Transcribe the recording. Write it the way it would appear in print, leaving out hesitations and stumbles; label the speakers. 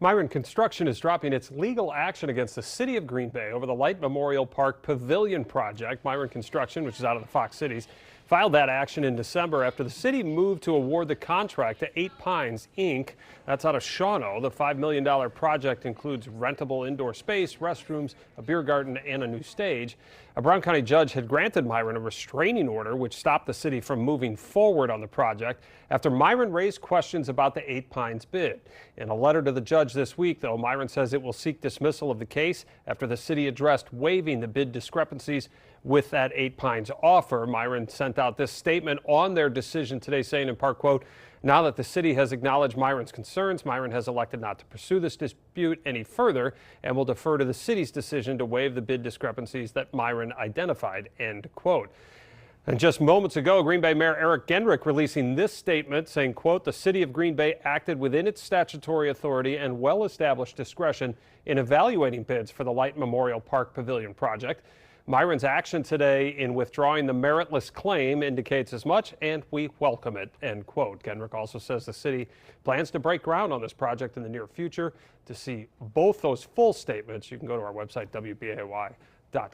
Speaker 1: Miron Construction is dropping its legal action against the city of Green Bay over the Leicht Memorial Park Pavilion project. Miron Construction, which is out of the Fox Cities, filed that action in December after the city moved to award the contract to 8 Pines, Inc. That's out of Shawano. The $5 million project includes rentable indoor space, restrooms, a beer garden, and a new stage. A Brown County judge had granted Miron a restraining order, which stopped the city from moving forward on the project after Miron raised questions about the 8 Pines bid. In a letter to the judge this week, though, Miron says it will seek dismissal of the case after the city addressed waiving the bid discrepancies with that 8 Pines offer. Miron sent out this statement on their decision today, saying in part, quote, "Now that the city has acknowledged Miron's concerns, Miron has elected not to pursue this dispute any further and will defer to the city's decision to waive the bid discrepancies that Miron identified," end quote. And just moments ago, Green Bay Mayor Eric Gendrick releasing this statement saying, quote, "The city of Green Bay acted within its statutory authority and well-established discretion in evaluating bids for the Leicht Memorial Park Pavilion project. Miron's action today in withdrawing the meritless claim indicates as much, and we welcome it," end quote. Gendrick also says the city plans to break ground on this project in the near future. To see both those full statements, you can go to our website, WBAY.com.